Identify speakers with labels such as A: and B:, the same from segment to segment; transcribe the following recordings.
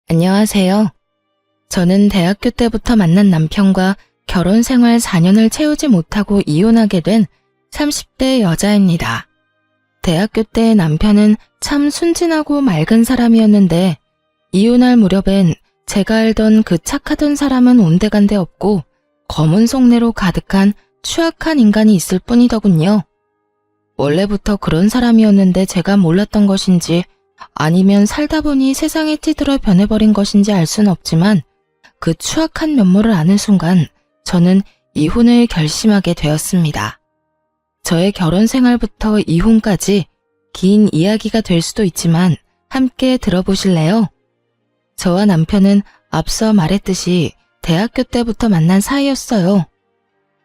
A: 안녕하세요. 저는 대학교 때부터 만난 남편과 결혼 생활 4년을 채우지 못하고 이혼하게 된 30대 여자입니다. 대학교 때 남편은 참 순진하고 맑은 사람이었는데 이혼할 무렵엔 제가 알던 그 착하던 사람은 온데간데 없고 검은 속내로 가득한 추악한 인간이 있을 뿐이더군요. 원래부터 그런 사람이었는데 제가 몰랐던 것인지 아니면 살다 보니 세상에 찌들어 변해버린 것인지 알 수는 없지만 그 추악한 면모를 아는 순간 저는 이혼을 결심하게 되었습니다. 저의 결혼 생활부터 이혼까지 긴 이야기가 될 수도 있지만 함께 들어보실래요? 저와 남편은 앞서 말했듯이 대학교 때부터 만난 사이였어요.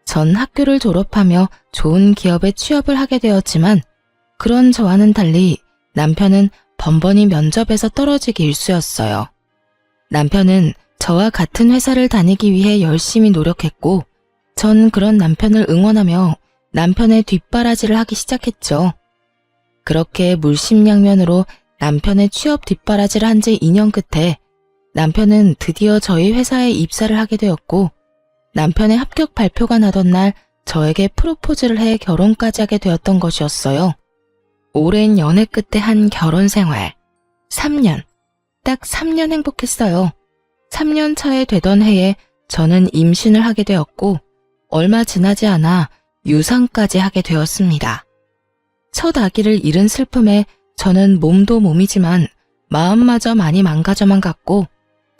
A: 전 학교를 졸업하며 좋은 기업에 취업을 하게 되었지만 그런 저와는 달리 남편은 번번이 면접에서 떨어지기 일쑤였어요. 남편은 저와 같은 회사를 다니기 위해 열심히 노력했고 전 그런 남편을 응원하며 남편의 뒷바라지를 하기 시작했죠. 그렇게 물심양면으로 남편의 취업 뒷바라지를 한 지 2년 끝에 남편은 드디어 저희 회사에 입사를 하게 되었고 남편의 합격 발표가 나던 날 저에게 프로포즈를 해 결혼까지 하게 되었던 것이었어요. 오랜 연애 끝에 한 결혼 생활. 3년. 딱 3년 행복했어요. 3년 차에 되던 해에 저는 임신을 하게 되었고 얼마 지나지 않아 유산까지 하게 되었습니다. 첫 아기를 잃은 슬픔에 저는 몸도 몸이지만 마음마저 많이 망가져만 갔고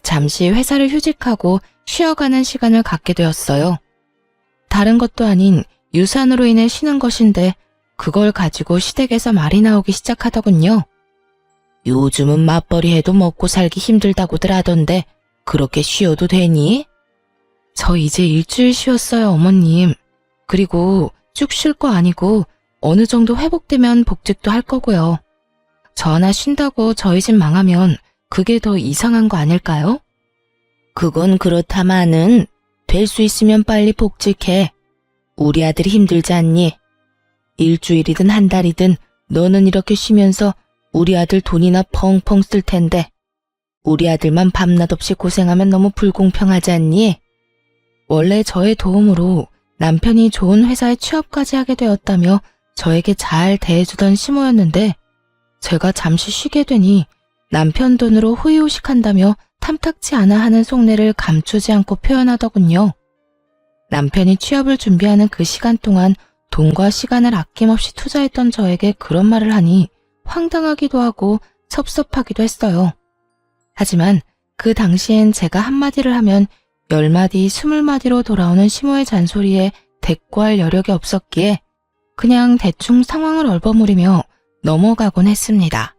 A: 잠시 회사를 휴직하고 쉬어가는 시간을 갖게 되었어요. 다른 것도 아닌 유산으로 인해 쉬는 것인데 그걸 가지고 시댁에서 말이 나오기 시작하더군요. 요즘은 맞벌이 해도 먹고 살기 힘들다고들 하던데 그렇게 쉬어도 되니? 저 이제 일주일 쉬었어요, 어머님. 그리고 쭉 쉴 거 아니고 어느 정도 회복되면 복직도 할 거고요. 저 하나 쉰다고 저희 집 망하면 그게 더 이상한 거 아닐까요? 그건 그렇다마는 될 수 있으면 빨리 복직해. 우리 아들이 힘들지 않니? 일주일이든 한 달이든 너는 이렇게 쉬면서 우리 아들 돈이나 펑펑 쓸 텐데 우리 아들만 밤낮 없이 고생하면 너무 불공평하지 않니? 원래 저의 도움으로 남편이 좋은 회사에 취업까지 하게 되었다며 저에게 잘 대해주던 시모였는데 제가 잠시 쉬게 되니 남편 돈으로 호의호식한다며 탐탁치 않아 하는 속내를 감추지 않고 표현하더군요. 남편이 취업을 준비하는 그 시간 동안 돈과 시간을 아낌없이 투자했던 저에게 그런 말을 하니 황당하기도 하고 섭섭하기도 했어요. 하지만 그 당시엔 제가 한마디를 하면 10마디, 20마디로 돌아오는 시모의 잔소리에 대꾸할 여력이 없었기에 그냥 대충 상황을 얼버무리며 넘어가곤 했습니다.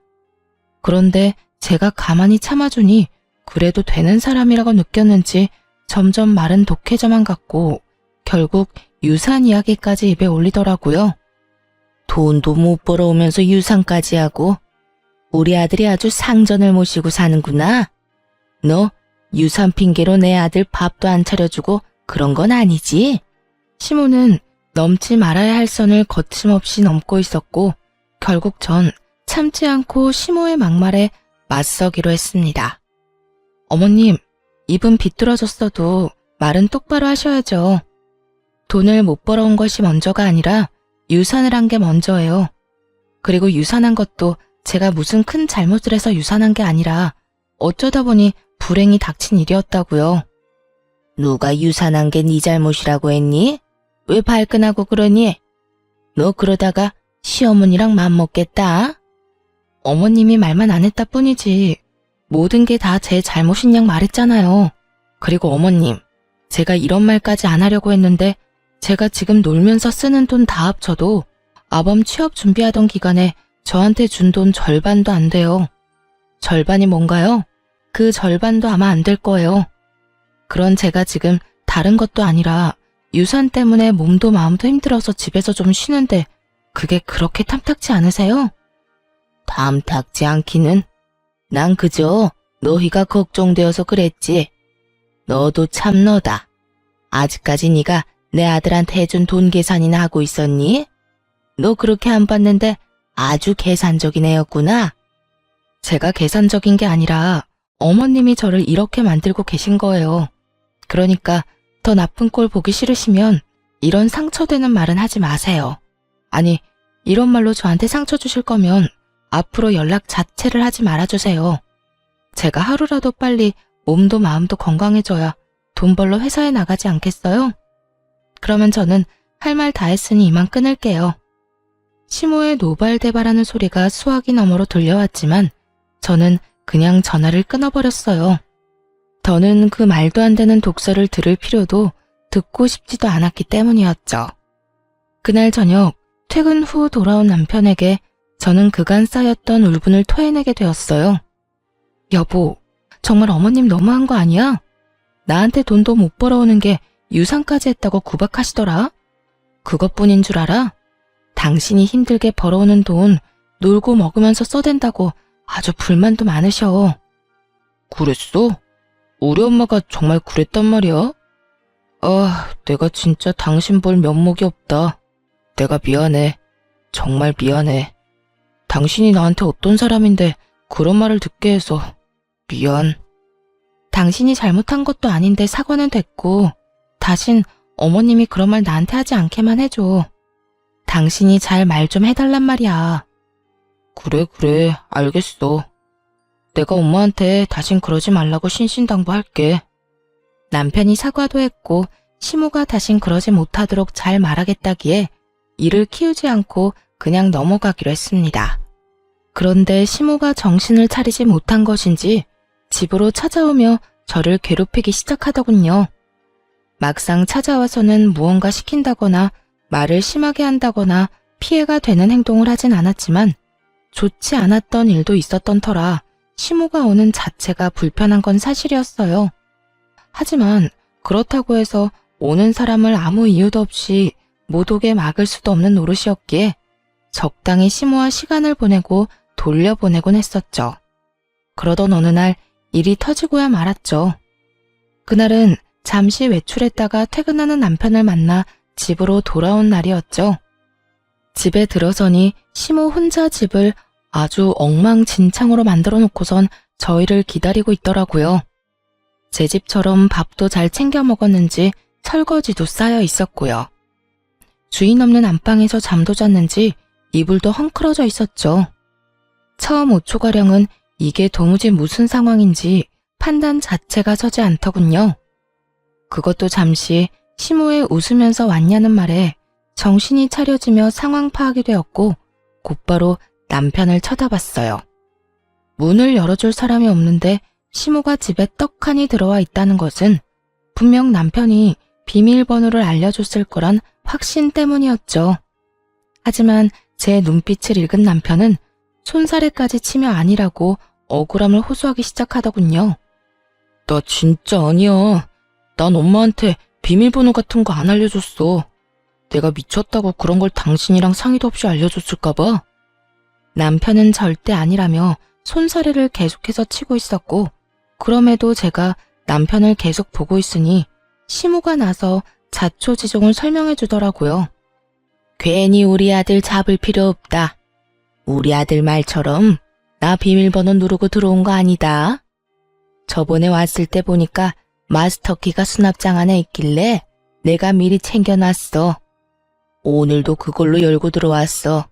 A: 그런데 제가 가만히 참아주니 그래도 되는 사람이라고 느꼈는지 점점 말은 독해져만 갔고 결국 유산 이야기까지 입에 올리더라고요. 돈도 못 벌어오면서 유산까지 하고 우리 아들이 아주 상전을 모시고 사는구나. 너 유산 핑계로 내 아들 밥도 안 차려주고 그런 건 아니지? 시모는 넘지 말아야 할 선을 거침없이 넘고 있었고 결국 전 참지 않고 시모의 막말에 맞서기로 했습니다. 어머님, 입은 비뚤어졌어도 말은 똑바로 하셔야죠. 돈을 못 벌어온 것이 먼저가 아니라 유산을 한 게 먼저예요. 그리고 유산한 것도 제가 무슨 큰 잘못을 해서 유산한 게 아니라 어쩌다 보니 불행이 닥친 일이었다고요. 누가 유산한 게 네 잘못이라고 했니? 왜 발끈하고 그러니? 너 그러다가 시어머니랑 맘먹겠다. 어머님이 말만 안 했다 뿐이지 모든 게 다 제 잘못인 양 말했잖아요. 그리고 어머님, 제가 이런 말까지 안 하려고 했는데 제가 지금 놀면서 쓰는 돈 다 합쳐도 아범 취업 준비하던 기간에 저한테 준 돈 절반도 안 돼요. 절반이 뭔가요? 그 절반도 아마 안 될 거예요. 그런 제가 지금 다른 것도 아니라 유산 때문에 몸도 마음도 힘들어서 집에서 좀 쉬는데 그게 그렇게 탐탁지 않으세요? 탐탁지 않기는. 난 그저 너희가 걱정되어서 그랬지. 너도 참 너다. 아직까지 네가 내 아들한테 해준 돈 계산이나 하고 있었니? 너 그렇게 안 봤는데 아주 계산적인 애였구나. 제가 계산적인 게 아니라 어머님이 저를 이렇게 만들고 계신 거예요. 그러니까 더 나쁜 꼴 보기 싫으시면 이런 상처되는 말은 하지 마세요. 아니, 이런 말로 저한테 상처 주실 거면 앞으로 연락 자체를 하지 말아주세요. 제가 하루라도 빨리 몸도 마음도 건강해져야 돈 벌러 회사에 나가지 않겠어요? 그러면 저는 할 말 다 했으니 이만 끊을게요. 시모의 노발대발하는 소리가 수화기 너머로 들려왔지만 저는 그냥 전화를 끊어버렸어요. 더는 그 말도 안 되는 독설을 들을 필요도 듣고 싶지도 않았기 때문이었죠. 그날 저녁 퇴근 후 돌아온 남편에게 저는 그간 쌓였던 울분을 토해내게 되었어요. 여보, 정말 어머님 너무한 거 아니야? 나한테 돈도 못 벌어오는 게 유산까지 했다고 구박하시더라? 그것뿐인 줄 알아? 당신이 힘들게 벌어오는 돈 놀고 먹으면서 써댄다고 아주 불만도 많으셔. 그랬어? 우리 엄마가 정말 그랬단 말이야? 아, 내가 진짜 당신 볼 면목이 없다. 내가 미안해. 정말 미안해. 당신이 나한테 어떤 사람인데 그런 말을 듣게 해서 미안. 당신이 잘못한 것도 아닌데 사과는 됐고 다신 어머님이 그런 말 나한테 하지 않게만 해줘. 당신이 잘 말 좀 해달란 말이야. 그래, 알겠어. 내가 엄마한테 다신 그러지 말라고 신신당부할게. 남편이 사과도 했고 시모가 다신 그러지 못하도록 잘 말하겠다기에 이를 키우지 않고 그냥 넘어가기로 했습니다. 그런데 시모가 정신을 차리지 못한 것인지 집으로 찾아오며 저를 괴롭히기 시작하더군요. 막상 찾아와서는 무언가 시킨다거나 말을 심하게 한다거나 피해가 되는 행동을 하진 않았지만 좋지 않았던 일도 있었던 터라 시모가 오는 자체가 불편한 건 사실이었어요. 하지만 그렇다고 해서 오는 사람을 아무 이유도 없이 못 오게 막을 수도 없는 노릇이었기에 적당히 시모와 시간을 보내고 돌려보내곤 했었죠. 그러던 어느 날 일이 터지고야 말았죠. 그날은 잠시 외출했다가 퇴근하는 남편을 만나 집으로 돌아온 날이었죠. 집에 들어서니 시모 혼자 집을 아주 엉망진창으로 만들어 놓고선 저희를 기다리고 있더라고요. 제 집처럼 밥도 잘 챙겨 먹었는지 설거지도 쌓여 있었고요. 주인 없는 안방에서 잠도 잤는지 이불도 헝클어져 있었죠. 처음 5초가량은 이게 도무지 무슨 상황인지 판단 자체가 서지 않더군요. 그것도 잠시 시모의 웃으면서 왔냐는 말에 정신이 차려지며 상황 파악이 되었고 곧바로 남편을 쳐다봤어요. 문을 열어줄 사람이 없는데 시모가 집에 떡하니 들어와 있다는 것은 분명 남편이 비밀번호를 알려줬을 거란 확신 때문이었죠. 하지만 제 눈빛을 읽은 남편은 손사래까지 치며 아니라고 억울함을 호소하기 시작하더군요. 나 진짜 아니야. 난 엄마한테 비밀번호 같은 거 안 알려줬어. 내가 미쳤다고 그런 걸 당신이랑 상의도 없이 알려줬을까봐. 남편은 절대 아니라며 손사래를 계속해서 치고 있었고 그럼에도 제가 남편을 계속 보고 있으니 시모가 나서 자초지종을 설명해 주더라고요. 괜히 우리 아들 잡을 필요 없다. 우리 아들 말처럼 나 비밀번호 누르고 들어온 거 아니다. 저번에 왔을 때 보니까 마스터키가 수납장 안에 있길래 내가 미리 챙겨놨어. 오늘도 그걸로 열고 들어왔어.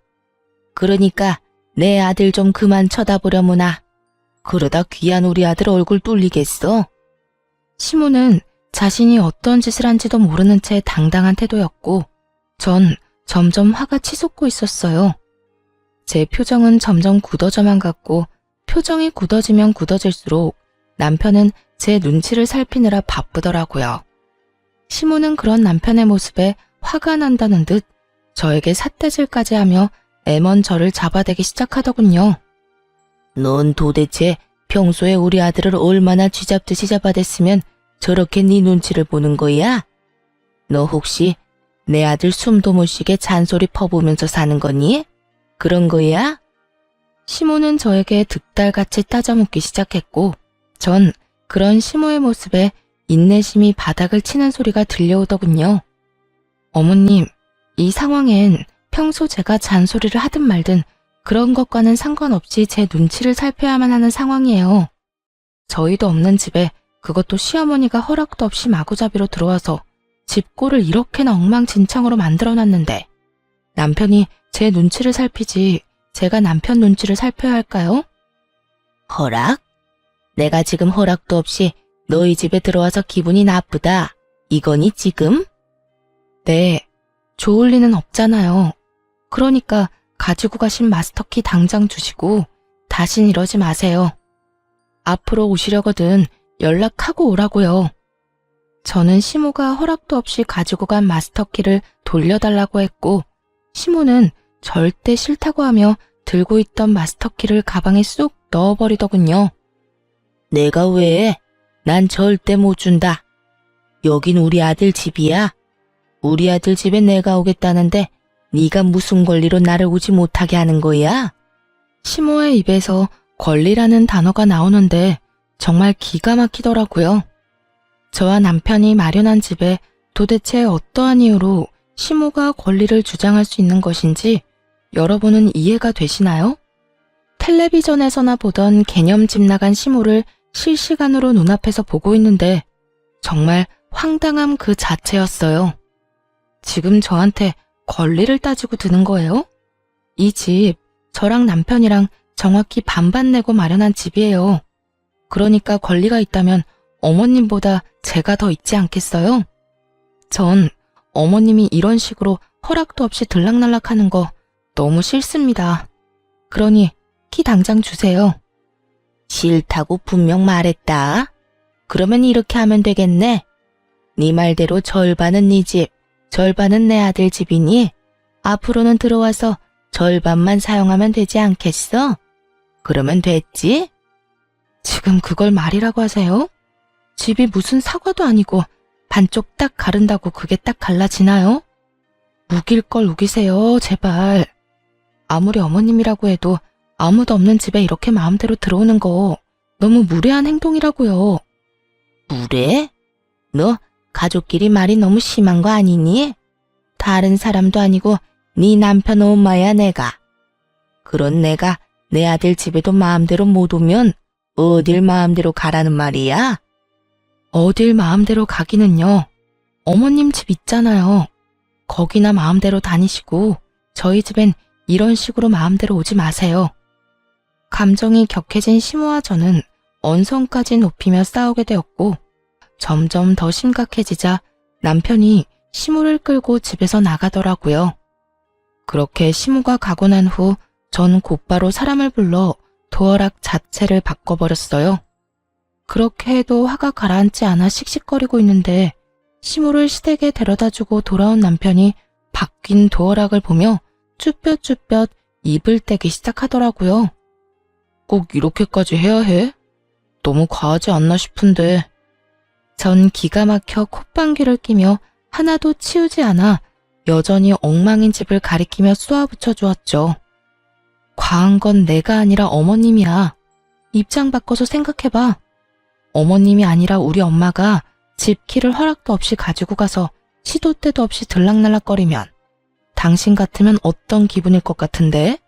A: 그러니까 내 아들 좀 그만 쳐다보려무나. 그러다 귀한 우리 아들 얼굴 뚫리겠어. 시모는 자신이 어떤 짓을 한지도 모르는 채 당당한 태도였고 전 점점 화가 치솟고 있었어요. 제 표정은 점점 굳어져만 갔고 표정이 굳어지면 굳어질수록 남편은 제 눈치를 살피느라 바쁘더라고요. 시모는 그런 남편의 모습에 화가 난다는 듯 저에게 삿대질까지 하며 애먼 저를 잡아대기 시작하더군요. 넌 도대체 평소에 우리 아들을 얼마나 쥐잡듯이 잡아댔으면 저렇게 네 눈치를 보는 거야? 너 혹시 내 아들 숨도 못 쉬게 잔소리 퍼부으면서 사는 거니? 그런 거야? 시모는 저에게 득달같이 따져묻기 시작했고 전 그런 시모의 모습에 인내심이 바닥을 치는 소리가 들려오더군요. 어머님, 이 상황엔 평소 제가 잔소리를 하든 말든 그런 것과는 상관없이 제 눈치를 살펴야만 하는 상황이에요. 저희도 없는 집에 그것도 시어머니가 허락도 없이 마구잡이로 들어와서 집꼴을 이렇게나 엉망진창으로 만들어놨는데 남편이 제 눈치를 살피지 제가 남편 눈치를 살펴야 할까요? 허락? 내가 지금 허락도 없이 너희 집에 들어와서 기분이 나쁘다. 이거니 지금? 네, 좋을 리는 없잖아요. 그러니까 가지고 가신 마스터키 당장 주시고 다신 이러지 마세요. 앞으로 오시려거든 연락하고 오라고요. 저는 시모가 허락도 없이 가지고 간 마스터키를 돌려달라고 했고 시모는 절대 싫다고 하며 들고 있던 마스터키를 가방에 쏙 넣어버리더군요. 내가 왜? 난 절대 못 준다. 여긴 우리 아들 집이야. 우리 아들 집에 내가 오겠다는데 네가 무슨 권리로 나를 오지 못하게 하는 거야? 시모의 입에서 권리라는 단어가 나오는데 정말 기가 막히더라고요. 저와 남편이 마련한 집에 도대체 어떠한 이유로 시모가 권리를 주장할 수 있는 것인지 여러분은 이해가 되시나요? 텔레비전에서나 보던 개념 집 나간 시모를 실시간으로 눈앞에서 보고 있는데 정말 황당함 그 자체였어요. 지금 저한테 권리를 따지고 드는 거예요? 이 집, 저랑 남편이랑 정확히 반반 내고 마련한 집이에요. 그러니까 권리가 있다면 어머님보다 제가 더 있지 않겠어요? 전 어머님이 이런 식으로 허락도 없이 들락날락하는 거 너무 싫습니다. 그러니 키 당장 주세요. 싫다고 분명 말했다. 그러면 이렇게 하면 되겠네. 네 말대로 절반은 네 집, 절반은 내 아들 집이니 앞으로는 들어와서 절반만 사용하면 되지 않겠어? 그러면 됐지? 지금 그걸 말이라고 하세요? 집이 무슨 사과도 아니고 반쪽 딱 가른다고 그게 딱 갈라지나요? 우길 걸 우기세요, 제발. 아무리 어머님이라고 해도 아무도 없는 집에 이렇게 마음대로 들어오는 거 너무 무례한 행동이라고요. 무례? 너 가족끼리 말이 너무 심한 거 아니니? 다른 사람도 아니고 네 남편 엄마야 내가. 그런 내가 내 아들 집에도 마음대로 못 오면 어딜 마음대로 가라는 말이야? 어딜 마음대로 가기는요. 어머님 집 있잖아요. 거기나 마음대로 다니시고 저희 집엔 이런 식으로 마음대로 오지 마세요. 감정이 격해진 시모와 저는 언성까지 높이며 싸우게 되었고 점점 더 심각해지자 남편이 시모를 끌고 집에서 나가더라고요. 그렇게 시모가 가고 난 후 전 곧바로 사람을 불러 도어락 자체를 바꿔버렸어요. 그렇게 해도 화가 가라앉지 않아 씩씩거리고 있는데 시모를 시댁에 데려다주고 돌아온 남편이 바뀐 도어락을 보며 쭈뼛쭈뼛 입을 떼기 시작하더라고요. 꼭 이렇게까지 해야 해? 너무 과하지 않나 싶은데. 전 기가 막혀 콧방귀를 끼며 하나도 치우지 않아 여전히 엉망인 집을 가리키며 쏘아붙여 주었죠. 과한 건 내가 아니라 어머님이야. 입장 바꿔서 생각해봐. 어머님이 아니라 우리 엄마가 집 키를 허락도 없이 가지고 가서 시도 때도 없이 들락날락거리면 당신 같으면 어떤 기분일 것 같은데?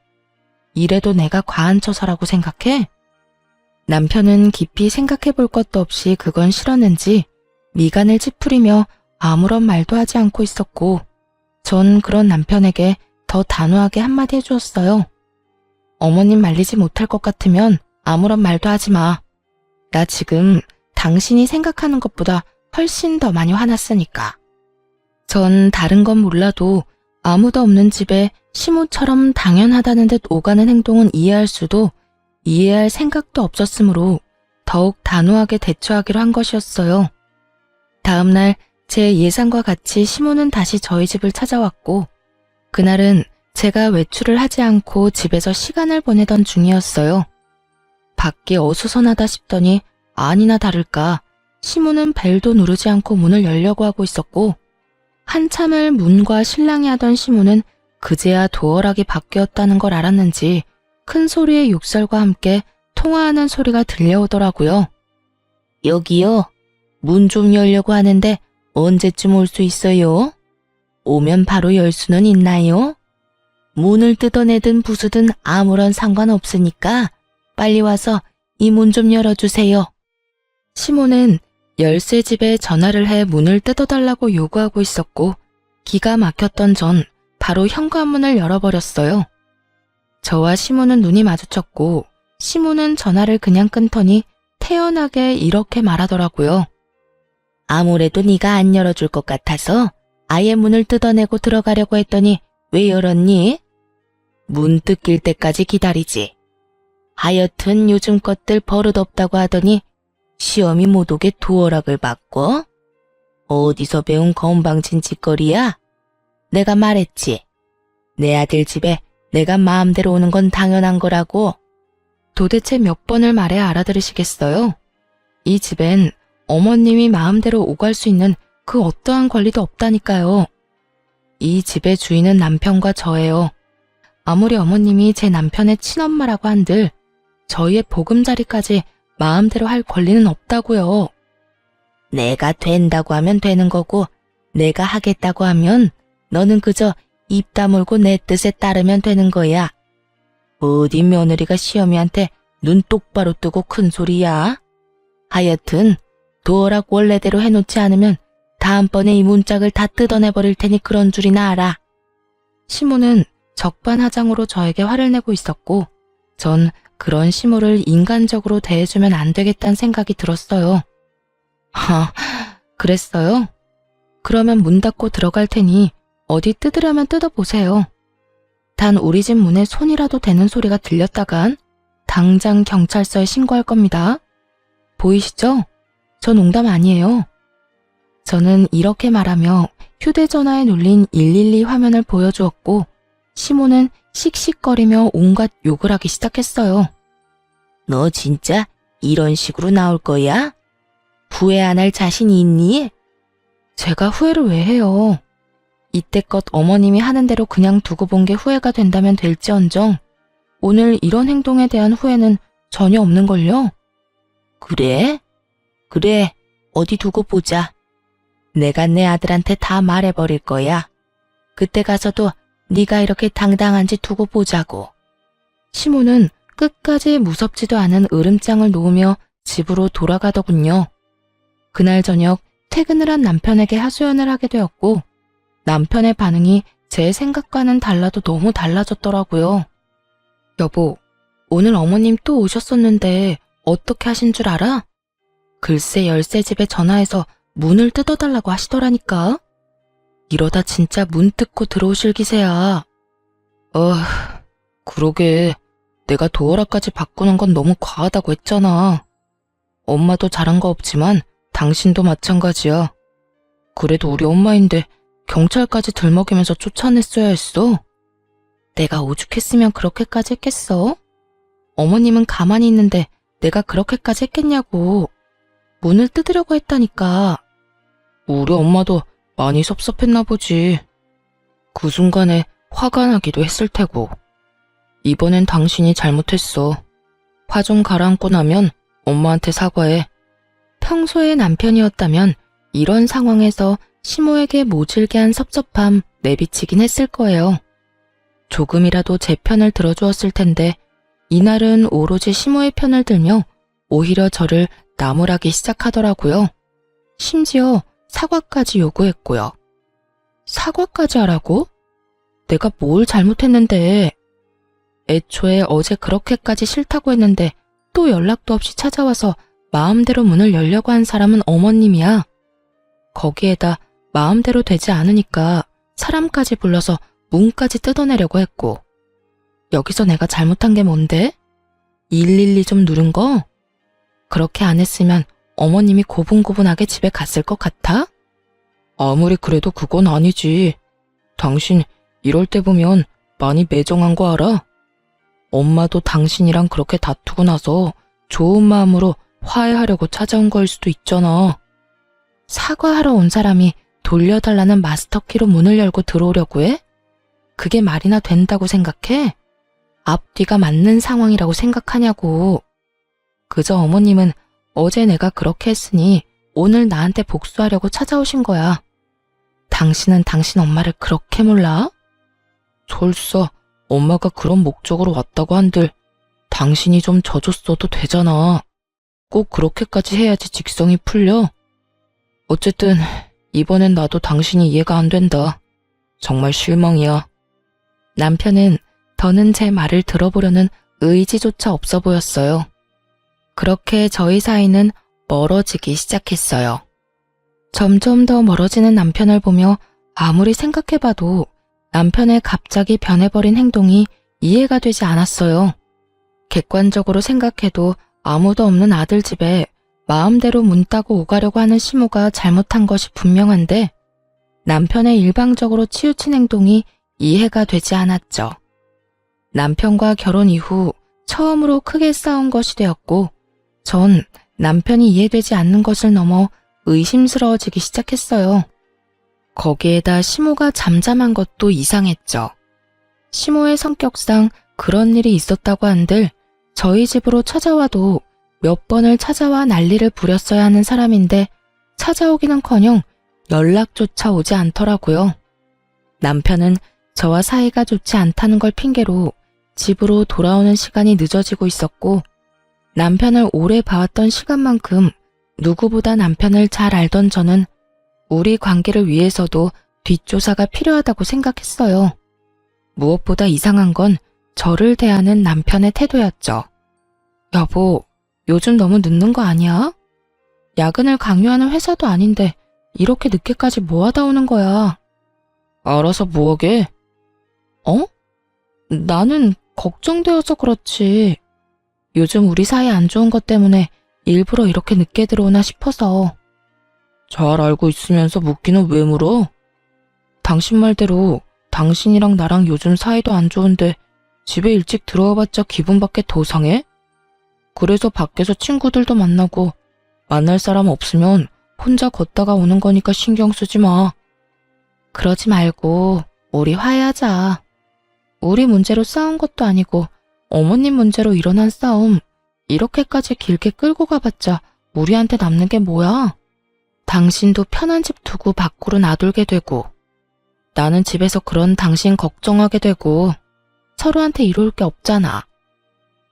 A: 이래도 내가 과한 처사라고 생각해? 남편은 깊이 생각해 볼 것도 없이 그건 싫었는지 미간을 찌푸리며 아무런 말도 하지 않고 있었고 전 그런 남편에게 더 단호하게 한마디 해주었어요. 어머님 말리지 못할 것 같으면 아무런 말도 하지 마. 나 지금 당신이 생각하는 것보다 훨씬 더 많이 화났으니까. 전 다른 건 몰라도 아무도 없는 집에 시모처럼 당연하다는 듯 오가는 행동은 이해할 수도 이해할 생각도 없었으므로 더욱 단호하게 대처하기로 한 것이었어요. 다음 날 제 예상과 같이 시모는 다시 저희 집을 찾아왔고 그날은 제가 외출을 하지 않고 집에서 시간을 보내던 중이었어요. 밖이 어수선하다 싶더니 아니나 다를까 시모는 벨도 누르지 않고 문을 열려고 하고 있었고 한참을 문과 실랑이 하던 시모는 그제야 도어락이 바뀌었다는 걸 알았는지 큰 소리의 욕설과 함께 통화하는 소리가 들려오더라고요. 여기요. 문 좀 열려고 하는데 언제쯤 올 수 있어요? 오면 바로 열 수는 있나요? 문을 뜯어내든 부수든 아무런 상관없으니까 빨리 와서 이 문 좀 열어주세요. 시모는 열쇠 집에 전화를 해 문을 뜯어달라고 요구하고 있었고 기가 막혔던 전 바로 현관문을 열어버렸어요. 저와 시모는 눈이 마주쳤고 시모는 전화를 그냥 끊더니 태연하게 이렇게 말하더라고요. 아무래도 네가 안 열어줄 것 같아서 아예 문을 뜯어내고 들어가려고 했더니 왜 열었니? 문 뜯길 때까지 기다리지. 하여튼 요즘 것들 버릇없다고 하더니 시험이 못 오게 도어락을 바꿔? 어디서 배운 건방진 짓거리야? 내가 말했지. 내 아들 집에 내가 마음대로 오는 건 당연한 거라고. 도대체 몇 번을 말해야 알아들으시겠어요? 이 집엔 어머님이 마음대로 오갈 수 있는 그 어떠한 권리도 없다니까요. 이 집의 주인은 남편과 저예요. 아무리 어머님이 제 남편의 친엄마라고 한들 저희의 보금자리까지 마음대로 할 권리는 없다고요. 내가 된다고 하면 되는 거고 내가 하겠다고 하면 너는 그저 입 다물고 내 뜻에 따르면 되는 거야. 어디 며느리가 시어미한테 눈 똑바로 뜨고 큰 소리야. 하여튼 도어락 원래대로 해놓지 않으면 다음번에 이 문짝을 다 뜯어내버릴 테니 그런 줄이나 알아. 시모는 적반하장으로 저에게 화를 내고 있었고 전 그런 시모를 인간적으로 대해주면 안 되겠다는 생각이 들었어요. 그랬어요? 그러면 문 닫고 들어갈 테니 어디 뜯으려면 뜯어보세요. 단 우리 집 문에 손이라도 대는 소리가 들렸다간 당장 경찰서에 신고할 겁니다. 보이시죠? 저 농담 아니에요. 저는 이렇게 말하며 휴대전화에 눌린 112 화면을 보여주었고 시모는 씩씩거리며 온갖 욕을 하기 시작했어요. 너 진짜 이런 식으로 나올 거야? 후회 안 할 자신이 있니? 제가 후회를 왜 해요? 이때껏 어머님이 하는 대로 그냥 두고 본 게 후회가 된다면 될지언정 오늘 이런 행동에 대한 후회는 전혀 없는걸요? 그래? 그래, 어디 두고 보자. 내가 내 아들한테 다 말해버릴 거야. 그때 가서도 네가 이렇게 당당한지 두고 보자고. 시모는 끝까지 무섭지도 않은 으름장을 놓으며 집으로 돌아가더군요. 그날 저녁 퇴근을 한 남편에게 하소연을 하게 되었고 남편의 반응이 제 생각과는 달라도 너무 달라졌더라고요. 여보, 오늘 어머님 또 오셨었는데 어떻게 하신 줄 알아? 글쎄 열쇠집에 전화해서 문을 뜯어달라고 하시더라니까. 이러다 진짜 문 뜯고 들어오실 기세야. 그러게 내가 도어락까지 바꾸는 건 너무 과하다고 했잖아. 엄마도 잘한 거 없지만 당신도 마찬가지야. 그래도 우리 엄마인데 경찰까지 들먹이면서 쫓아냈어야 했어. 내가 오죽했으면 그렇게까지 했겠어? 어머님은 가만히 있는데 내가 그렇게까지 했겠냐고. 문을 뜯으려고 했다니까. 우리 엄마도 많이 섭섭했나 보지. 그 순간에 화가 나기도 했을 테고. 이번엔 당신이 잘못했어. 화 좀 가라앉고 나면 엄마한테 사과해. 평소의 남편이었다면 이런 상황에서 시모에게 모질게 한 섭섭함 내비치긴 했을 거예요. 조금이라도 제 편을 들어주었을 텐데 이날은 오로지 시모의 편을 들며 오히려 저를 나무라기 시작하더라고요. 심지어 사과까지 요구했고요. 사과까지 하라고? 내가 뭘 잘못했는데. 애초에 어제 그렇게까지 싫다고 했는데 또 연락도 없이 찾아와서 마음대로 문을 열려고 한 사람은 어머님이야. 거기에다 마음대로 되지 않으니까 사람까지 불러서 문까지 뜯어내려고 했고. 여기서 내가 잘못한 게 뭔데? 112 좀 누른 거? 그렇게 안 했으면 어머님이 고분고분하게 집에 갔을 것 같아? 아무리 그래도 그건 아니지. 당신 이럴 때 보면 많이 매정한 거 알아? 엄마도 당신이랑 그렇게 다투고 나서 좋은 마음으로 화해하려고 찾아온 거일 수도 있잖아. 사과하러 온 사람이 돌려달라는 마스터키로 문을 열고 들어오려고 해? 그게 말이나 된다고 생각해? 앞뒤가 맞는 상황이라고 생각하냐고. 그저 어머님은 어제 내가 그렇게 했으니 오늘 나한테 복수하려고 찾아오신 거야. 당신은 당신 엄마를 그렇게 몰라? 설사 엄마가 그런 목적으로 왔다고 한들 당신이 좀 져줬어도 되잖아. 꼭 그렇게까지 해야지 직성이 풀려? 어쨌든 이번엔 나도 당신이 이해가 안 된다. 정말 실망이야. 남편은 더는 제 말을 들어보려는 의지조차 없어 보였어요. 그렇게 저희 사이는 멀어지기 시작했어요. 점점 더 멀어지는 남편을 보며 아무리 생각해봐도 남편의 갑자기 변해버린 행동이 이해가 되지 않았어요. 객관적으로 생각해도 아무도 없는 아들 집에 마음대로 문 따고 오가려고 하는 시모가 잘못한 것이 분명한데 남편의 일방적으로 치우친 행동이 이해가 되지 않았죠. 남편과 결혼 이후 처음으로 크게 싸운 것이 되었고 전 남편이 이해되지 않는 것을 넘어 의심스러워지기 시작했어요. 거기에다 시모가 잠잠한 것도 이상했죠. 시모의 성격상 그런 일이 있었다고 한들 저희 집으로 찾아와도 몇 번을 찾아와 난리를 부렸어야 하는 사람인데 찾아오기는커녕 연락조차 오지 않더라고요. 남편은 저와 사이가 좋지 않다는 걸 핑계로 집으로 돌아오는 시간이 늦어지고 있었고 남편을 오래 봐왔던 시간만큼 누구보다 남편을 잘 알던 저는 우리 관계를 위해서도 뒷조사가 필요하다고 생각했어요. 무엇보다 이상한 건 저를 대하는 남편의 태도였죠. 여보, 요즘 너무 늦는 거 아니야? 야근을 강요하는 회사도 아닌데 이렇게 늦게까지 뭐 하다 오는 거야? 알아서 뭐하게? 어? 나는 걱정되어서 그렇지. 요즘 우리 사이 안 좋은 것 때문에 일부러 이렇게 늦게 들어오나 싶어서. 잘 알고 있으면서 묻기는 왜 물어? 당신 말대로 당신이랑 나랑 요즘 사이도 안 좋은데 집에 일찍 들어와봤자 기분밖에 더 상해? 그래서 밖에서 친구들도 만나고 만날 사람 없으면 혼자 걷다가 오는 거니까 신경 쓰지 마. 그러지 말고 우리 화해하자. 우리 문제로 싸운 것도 아니고 어머님 문제로 일어난 싸움 이렇게까지 길게 끌고 가봤자 우리한테 남는 게 뭐야? 당신도 편한 집 두고 밖으로 나돌게 되고 나는 집에서 그런 당신 걱정하게 되고 서로한테 이로울 게 없잖아.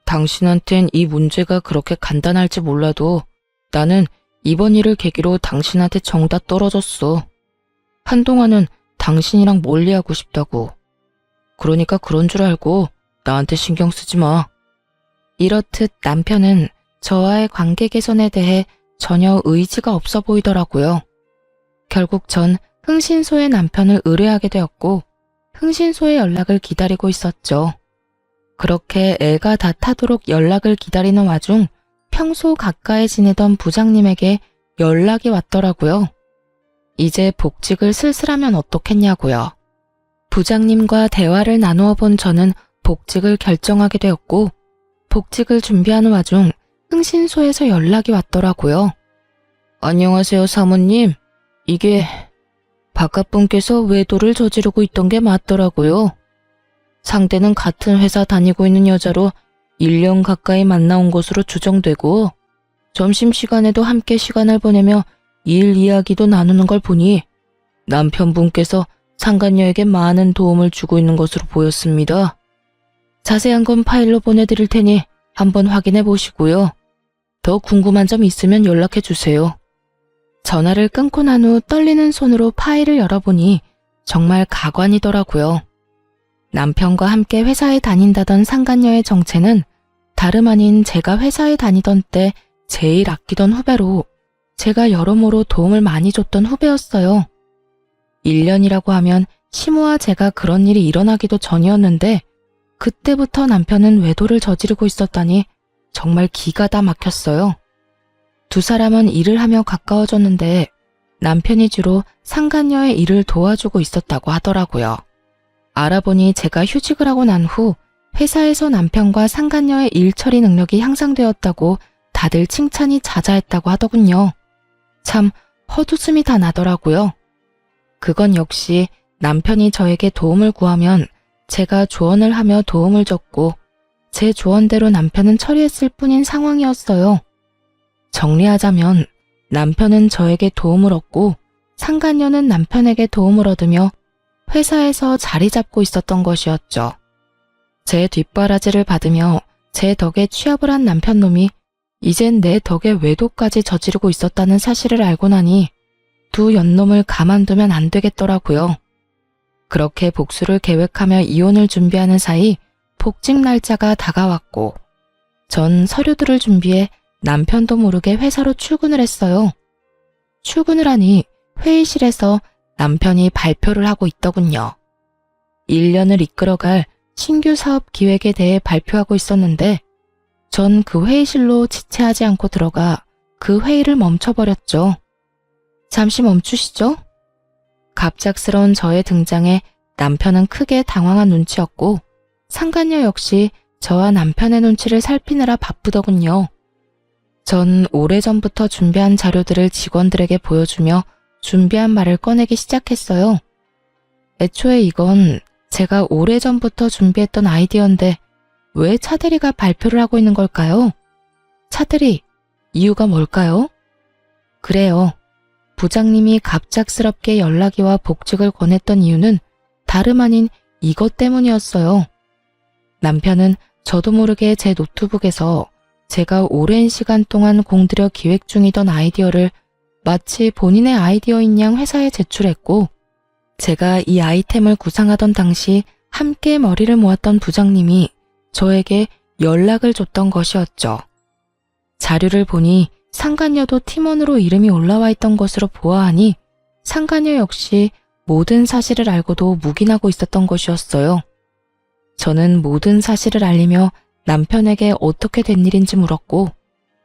A: 당신한텐 이 문제가 그렇게 간단할지 몰라도 나는 이번 일을 계기로 당신한테 정다 떨어졌어. 한동안은 당신이랑 멀리하고 싶다고. 그러니까 그런 줄 알고 나한테 신경 쓰지 마. 이렇듯 남편은 저와의 관계 개선에 대해 전혀 의지가 없어 보이더라고요. 결국 전 흥신소의 남편을 의뢰하게 되었고 흥신소의 연락을 기다리고 있었죠. 그렇게 애가 다 타도록 연락을 기다리는 와중 평소 가까이 지내던 부장님에게 연락이 왔더라고요. 이제 복직을 슬슬하면 어떻겠냐고요. 부장님과 대화를 나누어 본 저는 복직을 결정하게 되었고 복직을 준비하는 와중 흥신소에서 연락이 왔더라고요. 안녕하세요, 사모님. 이게 바깥분께서 외도를 저지르고 있던 게 맞더라고요. 상대는 같은 회사 다니고 있는 여자로 1년 가까이 만나온 것으로 추정되고 점심시간에도 함께 시간을 보내며 일 이야기도 나누는 걸 보니 남편분께서 상간녀에게 많은 도움을 주고 있는 것으로 보였습니다. 자세한 건 파일로 보내드릴 테니 한번 확인해 보시고요. 더 궁금한 점 있으면 연락해 주세요. 전화를 끊고 난 후 떨리는 손으로 파일을 열어보니 정말 가관이더라고요. 남편과 함께 회사에 다닌다던 상간녀의 정체는 다름 아닌 제가 회사에 다니던 때 제일 아끼던 후배로 제가 여러모로 도움을 많이 줬던 후배였어요. 1년이라고 하면 시모와 제가 그런 일이 일어나기도 전이었는데 그때부터 남편은 외도를 저지르고 있었다니 정말 기가 다 막혔어요. 두 사람은 일을 하며 가까워졌는데 남편이 주로 상간녀의 일을 도와주고 있었다고 하더라고요. 알아보니 제가 휴직을 하고 난 후 회사에서 남편과 상간녀의 일 처리 능력이 향상되었다고 다들 칭찬이 자자했다고 하더군요. 참 헛웃음이 다 나더라고요. 그건 역시 남편이 저에게 도움을 구하면 제가 조언을 하며 도움을 줬고 제 조언대로 남편은 처리했을 뿐인 상황이었어요. 정리하자면 남편은 저에게 도움을 얻고 상간녀는 남편에게 도움을 얻으며 회사에서 자리 잡고 있었던 것이었죠. 제 뒷바라지를 받으며 제 덕에 취업을 한 남편놈이 이젠 내 덕에 외도까지 저지르고 있었다는 사실을 알고 나니 두 연놈을 가만두면 안 되겠더라고요. 그렇게 복수를 계획하며 이혼을 준비하는 사이 복직 날짜가 다가왔고 전 서류들을 준비해 남편도 모르게 회사로 출근을 했어요. 출근을 하니 회의실에서 남편이 발표를 하고 있더군요. 1년을 이끌어갈 신규 사업 기획에 대해 발표하고 있었는데 전 그 회의실로 지체하지 않고 들어가 그 회의를 멈춰버렸죠. 잠시 멈추시죠? 갑작스러운 저의 등장에 남편은 크게 당황한 눈치였고 상간녀 역시 저와 남편의 눈치를 살피느라 바쁘더군요. 전 오래전부터 준비한 자료들을 직원들에게 보여주며 준비한 말을 꺼내기 시작했어요. 애초에 이건 제가 오래전부터 준비했던 아이디어인데 왜 차대리가 발표를 하고 있는 걸까요? 차대리, 이유가 뭘까요? 그래요. 부장님이 갑작스럽게 연락이 와 복직을 권했던 이유는 다름 아닌 이것 때문이었어요. 남편은 저도 모르게 제 노트북에서 제가 오랜 시간 동안 공들여 기획 중이던 아이디어를 마치 본인의 아이디어인 양 회사에 제출했고 제가 이 아이템을 구상하던 당시 함께 머리를 모았던 부장님이 저에게 연락을 줬던 것이었죠. 자료를 보니 상간녀도 팀원으로 이름이 올라와 있던 것으로 보아하니 상간녀 역시 모든 사실을 알고도 묵인하고 있었던 것이었어요. 저는 모든 사실을 알리며 남편에게 어떻게 된 일인지 물었고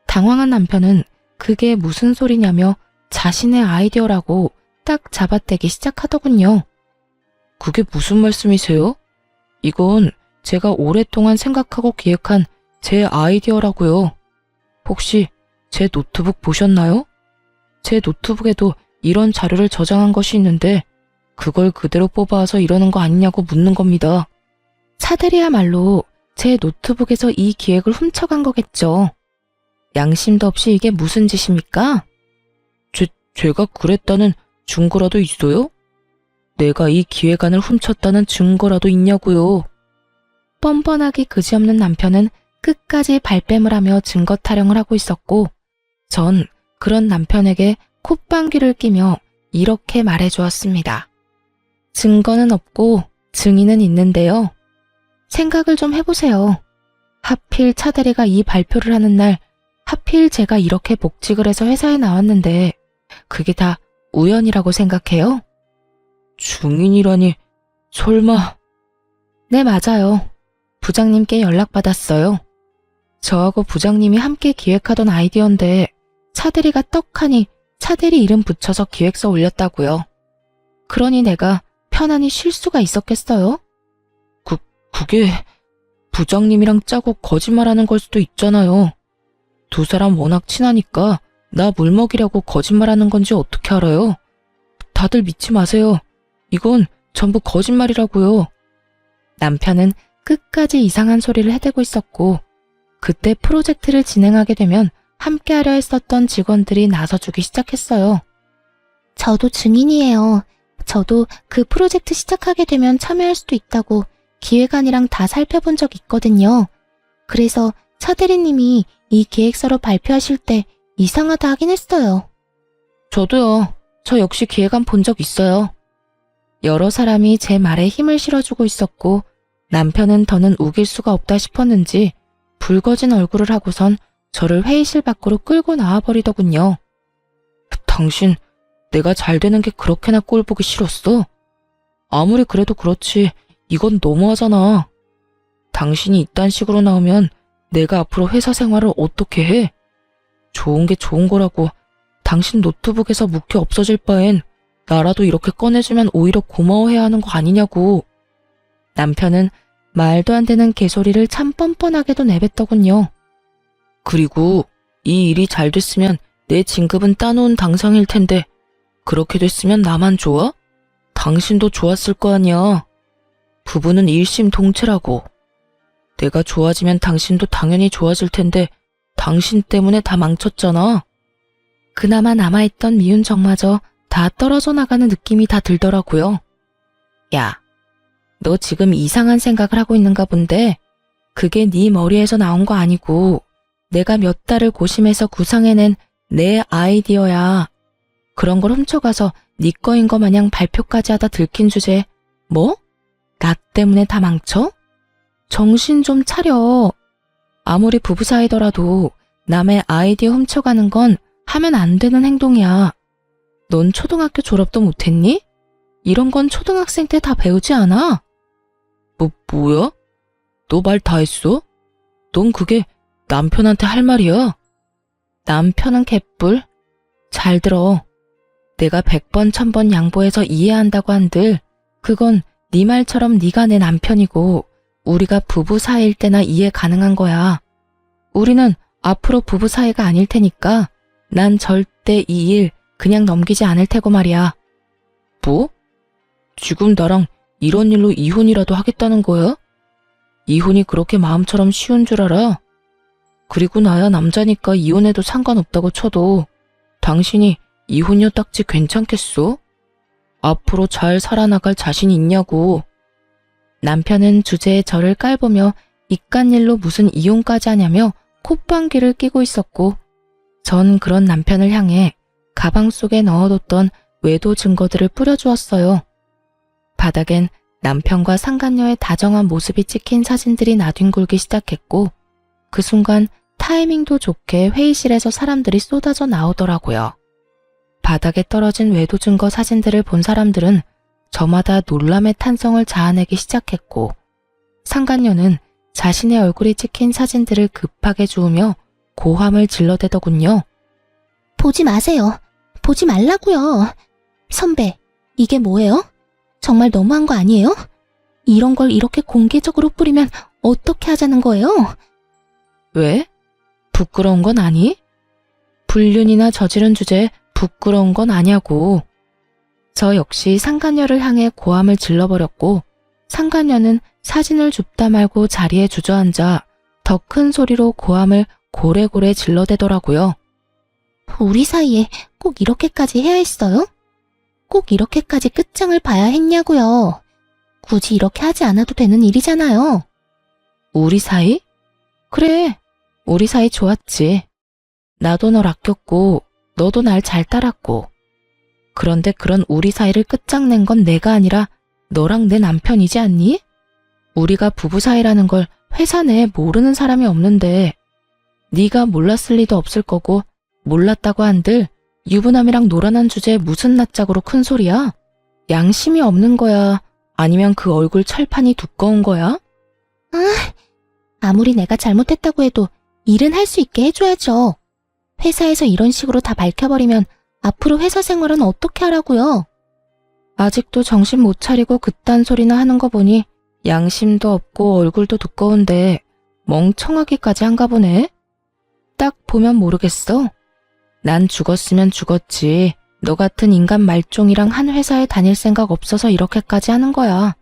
A: 당황한 남편은 그게 무슨 소리냐며 자신의 아이디어라고 딱 잡아떼기 시작하더군요. 그게 무슨 말씀이세요? 이건 제가 오랫동안 생각하고 기획한 제 아이디어라고요. 혹시 제 노트북 보셨나요? 제 노트북에도 이런 자료를 저장한 것이 있는데 그걸 그대로 뽑아와서 이러는 거 아니냐고 묻는 겁니다. 차대리야말로 제 노트북에서 이 기획을 훔쳐간 거겠죠. 양심도 없이 이게 무슨 짓입니까? 제가 그랬다는 증거라도 있어요? 내가 이 기획안을 훔쳤다는 증거라도 있냐고요. 뻔뻔하기 그지없는 남편은 끝까지 발뺌을 하며 증거 타령을 하고 있었고 전 그런 남편에게 콧방귀를 끼며 이렇게 말해주었습니다. 증거는 없고 증인은 있는데요. 생각을 좀 해보세요. 하필 차대리가 이 발표를 하는 날 하필 제가 이렇게 복직을 해서 회사에 나왔는데 그게 다 우연이라고 생각해요? 증인이라니 설마... 네, 맞아요. 부장님께 연락받았어요. 저하고 부장님이 함께 기획하던 아이디어인데 차대리가 떡하니 차대리 이름 붙여서 기획서 올렸다고요. 그러니 내가 편안히 쉴 수가 있었겠어요? 그게 부장님이랑 짜고 거짓말하는 걸 수도 있잖아요. 두 사람 워낙 친하니까 나 물먹이려고 거짓말하는 건지 어떻게 알아요? 다들 믿지 마세요. 이건 전부 거짓말이라고요. 남편은 끝까지 이상한 소리를 해대고 있었고 그때 프로젝트를 진행하게 되면 함께하려 했었던 직원들이 나서주기 시작했어요. 저도 증인이에요. 저도 그 프로젝트 시작하게 되면 참여할 수도 있다고 기획안이랑 다 살펴본 적 있거든요. 그래서 차 대리님이 이 계획서로 발표하실 때 이상하다 하긴 했어요. 저도요. 저 역시 기획안 본 적 있어요. 여러 사람이 제 말에 힘을 실어주고 있었고 남편은 더는 우길 수가 없다 싶었는지 붉어진 얼굴을 하고선 저를 회의실 밖으로 끌고 나와버리더군요. 당신 내가 잘 되는 게 그렇게나 꼴보기 싫었어? 아무리 그래도 그렇지 이건 너무하잖아. 당신이 이딴 식으로 나오면 내가 앞으로 회사 생활을 어떻게 해? 좋은 게 좋은 거라고 당신 노트북에서 묵혀 없어질 바엔 나라도 이렇게 꺼내주면 오히려 고마워해야 하는 거 아니냐고. 남편은 말도 안 되는 개소리를 참 뻔뻔하게도 내뱉더군요. 그리고 이 일이 잘 됐으면 내 진급은 따놓은 당상일 텐데 그렇게 됐으면 나만 좋아? 당신도 좋았을 거 아니야. 부부는 일심동체라고. 내가 좋아지면 당신도 당연히 좋아질 텐데 당신 때문에 다 망쳤잖아. 그나마 남아있던 미운 정마저 다 떨어져 나가는 느낌이 다 들더라고요. 야, 너 지금 이상한 생각을 하고 있는가 본데 그게 네 머리에서 나온 거 아니고 내가 몇 달을 고심해서 구상해낸 내 아이디어야. 그런 걸 훔쳐가서 네 거인 거 마냥 발표까지 하다 들킨 주제에 뭐? 나 때문에 다 망쳐? 정신 좀 차려. 아무리 부부 사이더라도 남의 아이디어 훔쳐가는 건 하면 안 되는 행동이야. 넌 초등학교 졸업도 못했니? 이런 건 초등학생 때 다 배우지 않아? 뭐야? 너 말 다 했어? 넌 그게 남편한테 할 말이야? 남편은 개뿔? 잘 들어. 내가 100번 1000번 양보해서 이해한다고 한들 그건 네 말처럼 네가 내 남편이고 우리가 부부 사이일 때나 이해 가능한 거야. 우리는 앞으로 부부 사이가 아닐 테니까 난 절대 이 일 그냥 넘기지 않을 테고 말이야. 뭐? 지금 나랑 이런 일로 이혼이라도 하겠다는 거야? 이혼이 그렇게 마음처럼 쉬운 줄 알아? 그리고 나야 남자니까 이혼해도 상관없다고 쳐도 당신이 이혼녀 딱지 괜찮겠어? 앞으로 잘 살아나갈 자신 있냐고. 남편은 주제에 저를 깔보며 이깟일로 무슨 이혼까지 하냐며 콧방귀를 뀌고 있었고 전 그런 남편을 향해 가방 속에 넣어뒀던 외도 증거들을 뿌려주었어요. 바닥엔 남편과 상간녀의 다정한 모습이 찍힌 사진들이 나뒹굴기 시작했고 그 순간 타이밍도 좋게 회의실에서 사람들이 쏟아져 나오더라고요. 바닥에 떨어진 외도 증거 사진들을 본 사람들은 저마다 놀람의 탄성을 자아내기 시작했고 상간녀는 자신의 얼굴이 찍힌 사진들을 급하게 주우며 고함을 질러대더군요.
B: 보지 마세요. 보지 말라고요. 선배, 이게 뭐예요? 정말 너무한 거 아니에요? 이런 걸 이렇게 공개적으로 뿌리면 어떻게 하자는 거예요?
A: 왜? 부끄러운 건 아니? 불륜이나 저지른 주제에 부끄러운 건 아냐고. 저 역시 상간녀를 향해 고함을 질러버렸고 상간녀는 사진을 줍다 말고 자리에 주저앉아 더 큰 소리로 고함을 고래고래 질러대더라고요.
B: 우리 사이에 꼭 이렇게까지 해야 했어요? 꼭 이렇게까지 끝장을 봐야 했냐고요. 굳이 이렇게 하지 않아도 되는 일이잖아요.
A: 우리 사이? 그래, 우리 사이 좋았지. 나도 널 아꼈고 너도 날 잘 따랐고. 그런데 그런 우리 사이를 끝장낸 건 내가 아니라 너랑 내 남편이지 않니? 우리가 부부 사이라는 걸 회사 내에 모르는 사람이 없는데 네가 몰랐을 리도 없을 거고 몰랐다고 한들 유부남이랑 노란한 주제에 무슨 낯짝으로 큰 소리야? 양심이 없는 거야? 아니면 그 얼굴 철판이 두꺼운 거야?
B: 아무리 내가 잘못했다고 해도 일은 할 수 있게 해줘야죠. 회사에서 이런 식으로 다 밝혀버리면 앞으로 회사 생활은 어떻게 하라고요?
A: 아직도 정신 못 차리고 그딴 소리나 하는 거 보니 양심도 없고 얼굴도 두꺼운데 멍청하기까지 한가 보네. 딱 보면 모르겠어. 난 죽었으면 죽었지. 너 같은 인간 말종이랑 한 회사에 다닐 생각 없어서 이렇게까지 하는 거야.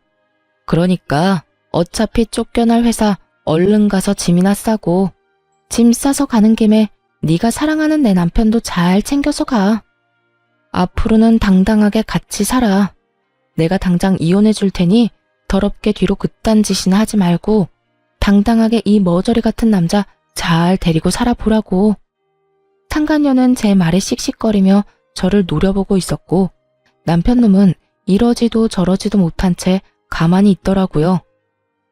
A: 그러니까 어차피 쫓겨날 회사 얼른 가서 짐이나 싸고 짐 싸서 가는 김에 네가 사랑하는 내 남편도 잘 챙겨서 가. 앞으로는 당당하게 같이 살아. 내가 당장 이혼해 줄 테니 더럽게 뒤로 그딴 짓이나 하지 말고 당당하게 이 머저리 같은 남자 잘 데리고 살아보라고. 상간녀는 제 말에 씩씩거리며 저를 노려보고 있었고 남편놈은 이러지도 저러지도 못한 채 가만히 있더라고요.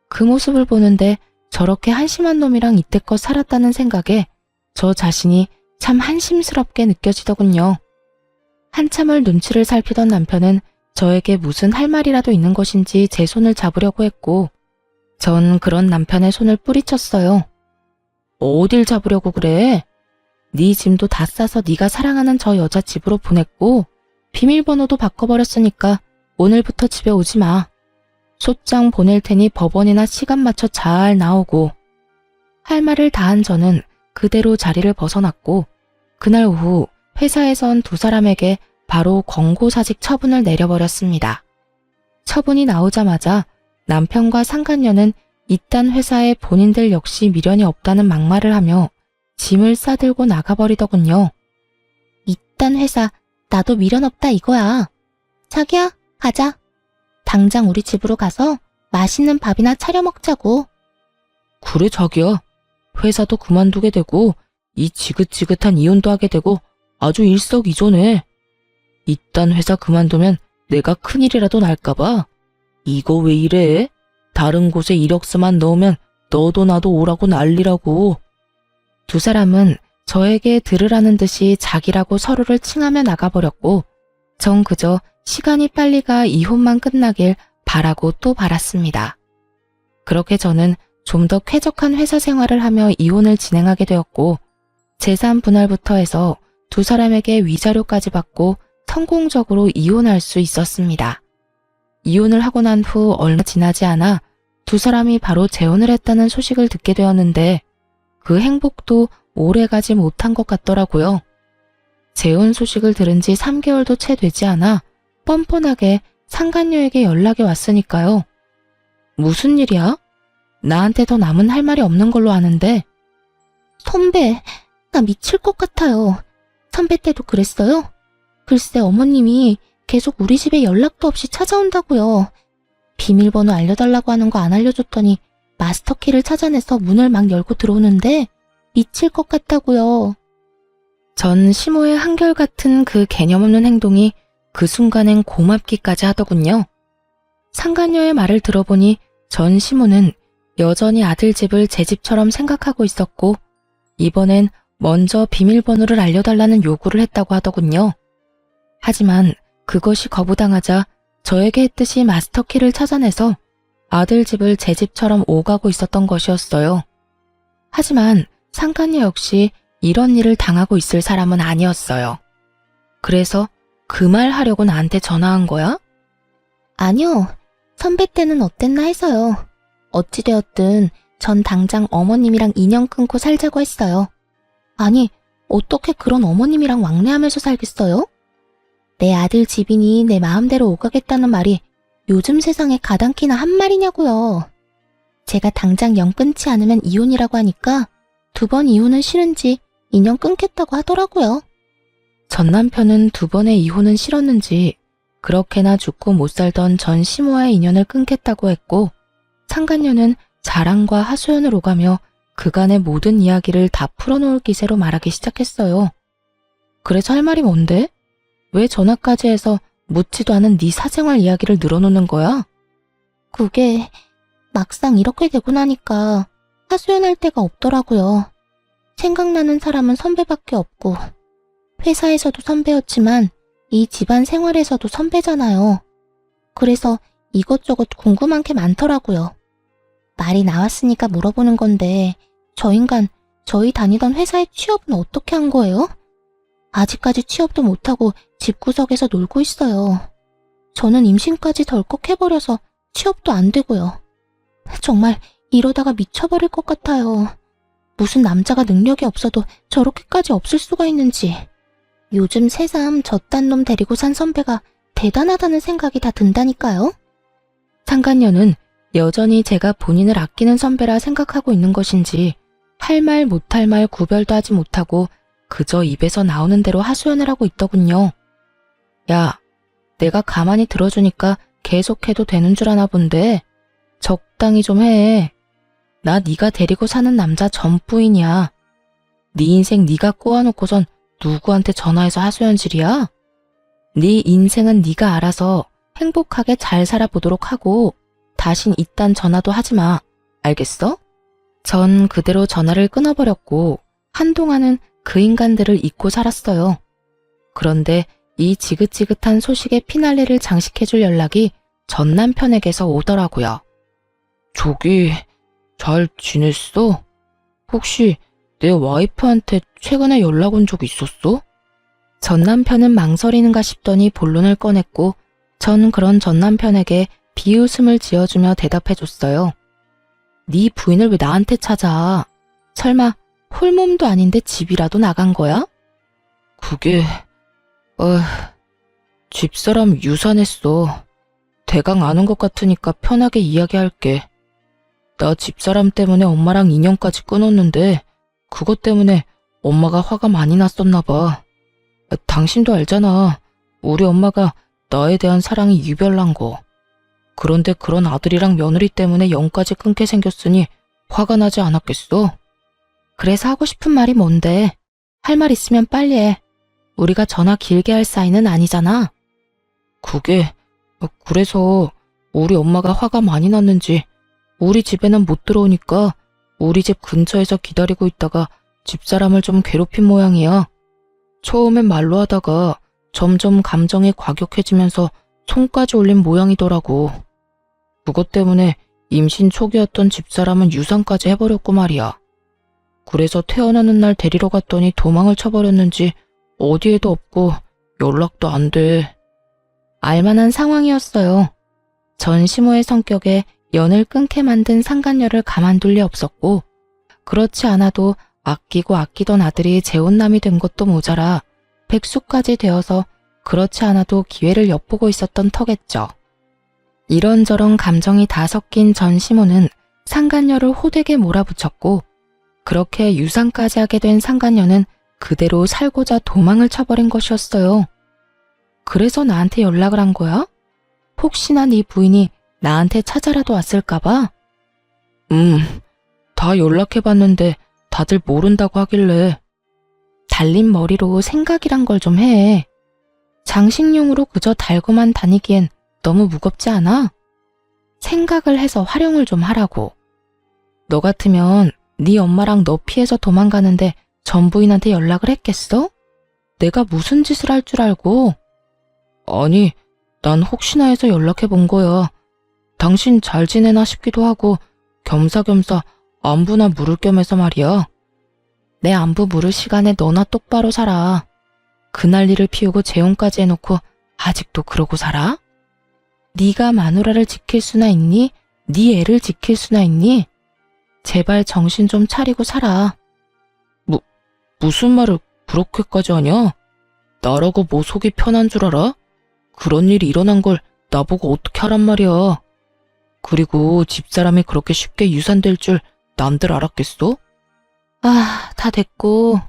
A: 그 모습을 보는데 저렇게 한심한 놈이랑 이때껏 살았다는 생각에 저 자신이 참 한심스럽게 느껴지더군요. 한참을 눈치를 살피던 남편은 저에게 무슨 할 말이라도 있는 것인지 제 손을 잡으려고 했고 전 그런 남편의 손을 뿌리쳤어요. 어딜 잡으려고 그래? 네 짐도 다 싸서 네가 사랑하는 저 여자 집으로 보냈고 비밀번호도 바꿔버렸으니까 오늘부터 집에 오지 마. 소장 보낼 테니 법원이나 시간 맞춰 잘 나오고. 할 말을 다한 저는 그대로 자리를 벗어났고 그날 오후 회사에선 두 사람에게 바로 권고사직 처분을 내려버렸습니다. 처분이 나오자마자 남편과 상간녀는 이딴 회사에 본인들 역시 미련이 없다는 막말을 하며 짐을 싸들고 나가버리더군요.
B: 이딴 회사 나도 미련 없다 이거야. 자기야, 가자. 당장 우리 집으로 가서 맛있는 밥이나 차려 먹자고.
A: 그래 자기야. 회사도 그만두게 되고 이 지긋지긋한 이혼도 하게 되고 아주 일석이조네. 이딴 회사 그만두면 내가 큰일이라도 날까봐. 이거 왜 이래? 다른 곳에 이력서만 넣으면 너도 나도 오라고 난리라고. 두 사람은 저에게 들으라는 듯이 자기라고 서로를 칭하며 나가버렸고 전 그저 시간이 빨리 가 이혼만 끝나길 바라고 또 바랐습니다. 그렇게 저는 좀 더 쾌적한 회사 생활을 하며 이혼을 진행하게 되었고 재산 분할부터 해서 두 사람에게 위자료까지 받고 성공적으로 이혼할 수 있었습니다. 이혼을 하고 난 후 얼마 지나지 않아 두 사람이 바로 재혼을 했다는 소식을 듣게 되었는데 그 행복도 오래 가지 못한 것 같더라고요. 재혼 소식을 들은 지 3개월도 채 되지 않아 뻔뻔하게 상간녀에게 연락이 왔으니까요. 무슨 일이야? 나한테 더 남은 할 말이 없는 걸로 아는데.
B: 선배, 나 미칠 것 같아요. 선배 때도 그랬어요? 글쎄 어머님이 계속 우리 집에 연락도 없이 찾아온다고요. 비밀번호 알려달라고 하는 거 안 알려줬더니 마스터키를 찾아내서 문을 막 열고 들어오는데 미칠 것 같다고요.
A: 전 시모의 한결같은 그 개념 없는 행동이 그 순간엔 고맙기까지 하더군요. 상간녀의 말을 들어보니 전 시모는 여전히 아들 집을 제 집처럼 생각하고 있었고 이번엔 먼저 비밀번호를 알려달라는 요구를 했다고 하더군요. 하지만 그것이 거부당하자 저에게 했듯이 마스터키를 찾아내서 아들 집을 제 집처럼 오가고 있었던 것이었어요. 하지만 상간녀 역시 이런 일을 당하고 있을 사람은 아니었어요. 그래서 그 말 하려고 나한테 전화한 거야?
B: 아니요. 선배 때는 어땠나 해서요. 어찌되었든 전 당장 어머님이랑 인연 끊고 살자고 했어요. 아니, 어떻게 그런 어머님이랑 왕래하면서 살겠어요? 내 아들 집이니 내 마음대로 오가겠다는 말이 요즘 세상에 가당키나 한 말이냐고요. 제가 당장 영 끊지 않으면 이혼이라고 하니까 2번 이혼은 싫은지 인연 끊겠다고 하더라고요.
A: 전 남편은 2번의 이혼은 싫었는지 그렇게나 죽고 못 살던 전 시모와의 인연을 끊겠다고 했고 상간녀는 자랑과 하소연을 오가며 그간의 모든 이야기를 다 풀어놓을 기세로 말하기 시작했어요. 그래서 할 말이 뭔데? 왜 전화까지 해서 묻지도 않은 네 사생활 이야기를 늘어놓는 거야?
B: 그게 막상 이렇게 되고 나니까 하소연할 데가 없더라고요. 생각나는 사람은 선배밖에 없고 회사에서도 선배였지만 이 집안 생활에서도 선배잖아요. 그래서 이것저것 궁금한 게 많더라고요. 말이 나왔으니까 물어보는 건데 저 인간 저희 다니던 회사의 취업은 어떻게 한 거예요? 아직까지 취업도 못하고 집구석에서 놀고 있어요. 저는 임신까지 덜컥 해버려서 취업도 안 되고요. 정말 이러다가 미쳐버릴 것 같아요. 무슨 남자가 능력이 없어도 저렇게까지 없을 수가 있는지. 요즘 새삼 저딴 놈 데리고 산 선배가 대단하다는 생각이 다 든다니까요.
A: 상간녀는 여전히 제가 본인을 아끼는 선배라 생각하고 있는 것인지 할 말 못할 말 구별도 하지 못하고 그저 입에서 나오는 대로 하소연을 하고 있더군요. 야, 내가 가만히 들어주니까 계속해도 되는 줄 아나 본데 적당히 좀 해. 나 네가 데리고 사는 남자 전부인이야. 네 인생 네가 꼬아놓고선 누구한테 전화해서 하소연질이야? 네 인생은 네가 알아서 행복하게 잘 살아보도록 하고 다신 이딴 전화도 하지 마. 알겠어? 전 그대로 전화를 끊어버렸고 한동안은 그 인간들을 잊고 살았어요. 그런데 이 지긋지긋한 소식의 피날레를 장식해줄 연락이 전 남편에게서 오더라고요. 저기, 잘 지냈어? 혹시 내 와이프한테 최근에 연락 온 적 있었어? 전 남편은 망설이는가 싶더니 본론을 꺼냈고 전 그런 전 남편에게 비웃음을 지어주며 대답해줬어요. 네 부인을 왜 나한테 찾아? 설마 홀몸도 아닌데 집이라도 나간 거야? 그게... 집사람 유산했어. 대강 아는 것 같으니까 편하게 이야기할게. 나 집사람 때문에 엄마랑 인연까지 끊었는데 그것 때문에 엄마가 화가 많이 났었나 봐. 당신도 알잖아. 우리 엄마가 나에 대한 사랑이 유별난 거. 그런데 그런 아들이랑 며느리 때문에 영까지 끊게 생겼으니 화가 나지 않았겠어? 그래서 하고 싶은 말이 뭔데? 할 말 있으면 빨리 해. 우리가 전화 길게 할 사이는 아니잖아. 그래서 우리 엄마가 화가 많이 났는지 우리 집에는 못 들어오니까 우리 집 근처에서 기다리고 있다가 집사람을 좀 괴롭힌 모양이야. 처음엔 말로 하다가 점점 감정이 과격해지면서 손까지 올린 모양이더라고. 그것 때문에 임신 초기였던 집사람은 유산까지 해버렸고 말이야. 그래서 태어나는 날 데리러 갔더니 도망을 쳐버렸는지 어디에도 없고 연락도 안 돼. 알만한 상황이었어요. 전 시모의 성격에 연을 끊게 만든 상간녀를 가만둘 리 없었고, 그렇지 않아도 아끼고 아끼던 아들이 재혼남이 된 것도 모자라 백수까지 되어서 그렇지 않아도 기회를 엿보고 있었던 터겠죠. 이런저런 감정이 다 섞인 전 시모는 상간녀를 호되게 몰아붙였고, 그렇게 유산까지 하게 된 상간녀는 그대로 살고자 도망을 쳐버린 것이었어요. 그래서 나한테 연락을 한 거야? 혹시나 네 부인이 나한테 찾아라도 왔을까봐? 다 연락해봤는데 다들 모른다고 하길래. 달린 머리로 생각이란 걸 좀 해. 장식용으로 그저 달고만 다니기엔 너무 무겁지 않아? 생각을 해서 활용을 좀 하라고. 너 같으면 네 엄마랑 너 피해서 도망가는데 전 부인한테 연락을 했겠어? 내가 무슨 짓을 할 줄 알고? 아니, 난 혹시나 해서 연락해 본 거야. 당신 잘 지내나 싶기도 하고 겸사겸사 안부나 물을 겸 해서 말이야. 내 안부 물을 시간에 너나 똑바로 살아. 그 난리를 피우고 재혼까지 해놓고 아직도 그러고 살아? 네가 마누라를 지킬 수나 있니? 네 애를 지킬 수나 있니? 제발 정신 좀 차리고 살아. 무슨 말을 그렇게까지 하냐? 나라고 뭐 속이 편한 줄 알아? 그런 일이 일어난 걸 나보고 어떻게 하란 말이야. 그리고 집사람이 그렇게 쉽게 유산될 줄 남들 알았겠어? 다 됐고.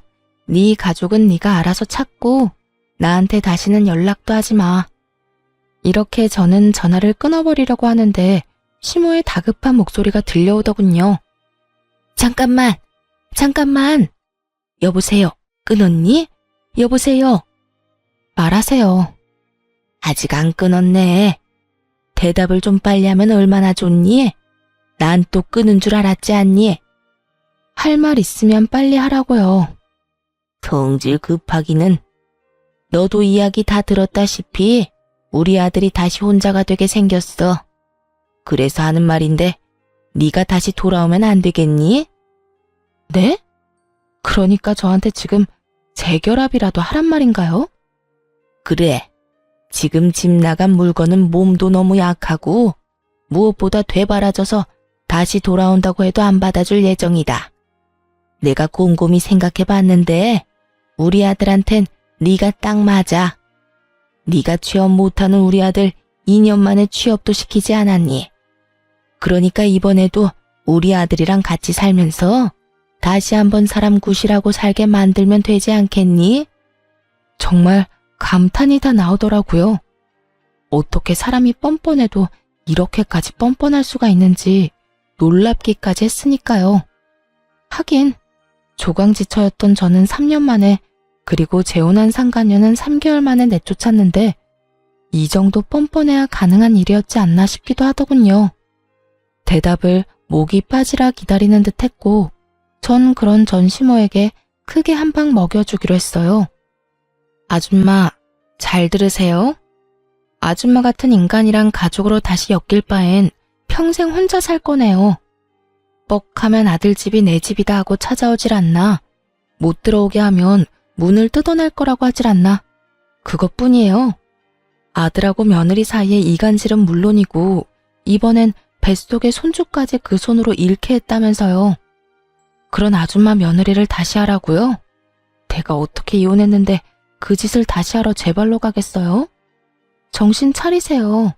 A: 네 가족은 네가 알아서 찾고 나한테 다시는 연락도 하지 마. 이렇게 저는 전화를 끊어버리려고 하는데 시모의 다급한 목소리가 들려오더군요. 잠깐만. 여보세요. 끊었니? 여보세요. 말하세요. 아직 안 끊었네. 대답을 좀 빨리 하면 얼마나 좋니? 난 또 끊은 줄 알았지 않니? 할 말 있으면 빨리 하라고요. 성질 급하기는. 너도 이야기 다 들었다시피 우리 아들이 다시 혼자가 되게 생겼어. 그래서 하는 말인데 네가 다시 돌아오면 안 되겠니? 네? 그러니까 저한테 지금 재결합이라도 하란 말인가요? 그래. 지금 집 나간 물건은 몸도 너무 약하고 무엇보다 되바라져서 다시 돌아온다고 해도 안 받아줄 예정이다. 내가 곰곰이 생각해봤는데 우리 아들한텐 네가 딱 맞아. 네가 취업 못하는 우리 아들 2년 만에 취업도 시키지 않았니? 그러니까 이번에도 우리 아들이랑 같이 살면서 다시 한번 사람 구실하고 살게 만들면 되지 않겠니? 정말 감탄이 다 나오더라고요. 어떻게 사람이 뻔뻔해도 이렇게까지 뻔뻔할 수가 있는지 놀랍기까지 했으니까요. 하긴 조강지처였던 저는 3년 만에, 그리고 재혼한 상간녀는 3개월 만에 내쫓았는데 이 정도 뻔뻔해야 가능한 일이었지 않나 싶기도 하더군요. 대답을 목이 빠지라 기다리는 듯 했고 전 그런 전시모에게 크게 한 방 먹여주기로 했어요. 아줌마, 잘 들으세요. 아줌마 같은 인간이랑 가족으로 다시 엮일 바엔 평생 혼자 살 거네요. 뻑하면 아들 집이 내 집이다 하고 찾아오질 않나. 못 들어오게 하면 문을 뜯어낼 거라고 하질 않나. 그것뿐이에요. 아들하고 며느리 사이의 이간질은 물론이고 이번엔 뱃속의 손주까지 그 손으로 잃게 했다면서요. 그런 아줌마 며느리를 다시 하라고요? 내가 어떻게 이혼했는데 그 짓을 다시 하러 제 발로 가겠어요? 정신 차리세요.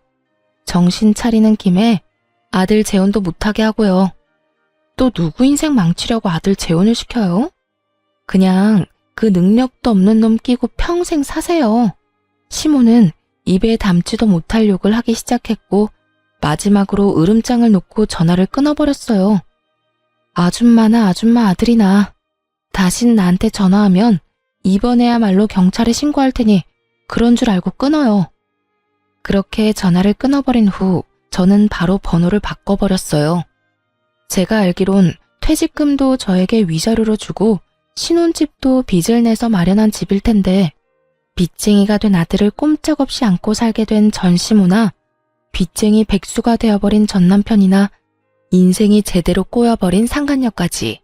A: 정신 차리는 김에 아들 재혼도 못하게 하고요. 또 누구 인생 망치려고 아들 재혼을 시켜요? 그냥 그 능력도 없는 놈 끼고 평생 사세요. 시모는 입에 담지도 못할 욕을 하기 시작했고 마지막으로 으름장을 놓고 전화를 끊어버렸어요. 아줌마나 아줌마 아들이나 다신 나한테 전화하면 이번에야말로 경찰에 신고할 테니 그런 줄 알고 끊어요. 그렇게 전화를 끊어버린 후 저는 바로 번호를 바꿔버렸어요. 제가 알기론 퇴직금도 저에게 위자료로 주고 신혼집도 빚을 내서 마련한 집일 텐데 빚쟁이가 된 아들을 꼼짝없이 안고 살게 된 전시모나 빚쟁이 백수가 되어버린 전남편이나 인생이 제대로 꼬여버린 상간녀까지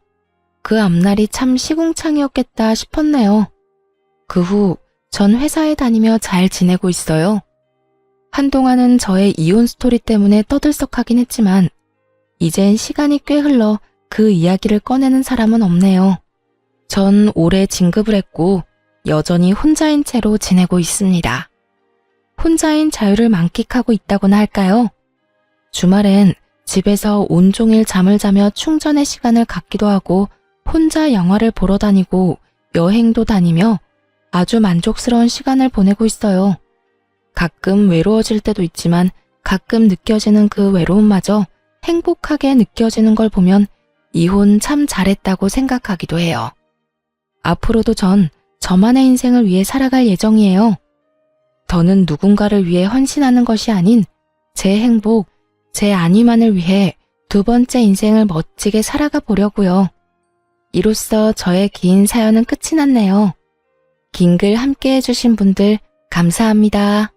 A: 그 앞날이 참 시궁창이었겠다 싶었네요. 그 후 전 회사에 다니며 잘 지내고 있어요. 한동안은 저의 이혼 스토리 때문에 떠들썩하긴 했지만 이젠 시간이 꽤 흘러 그 이야기를 꺼내는 사람은 없네요. 전 올해 진급을 했고 여전히 혼자인 채로 지내고 있습니다. 혼자인 자유를 만끽하고 있다고나 할까요? 주말엔 집에서 온종일 잠을 자며 충전의 시간을 갖기도 하고 혼자 영화를 보러 다니고 여행도 다니며 아주 만족스러운 시간을 보내고 있어요. 가끔 외로워질 때도 있지만 가끔 느껴지는 그 외로움마저 행복하게 느껴지는 걸 보면 이혼 참 잘했다고 생각하기도 해요. 앞으로도 전 저만의 인생을 위해 살아갈 예정이에요. 더는 누군가를 위해 헌신하는 것이 아닌 제 행복, 제 안위만을 위해 두 번째 인생을 멋지게 살아가 보려고요. 이로써 저의 긴 사연은 끝이 났네요. 긴 글 함께 해주신 분들 감사합니다.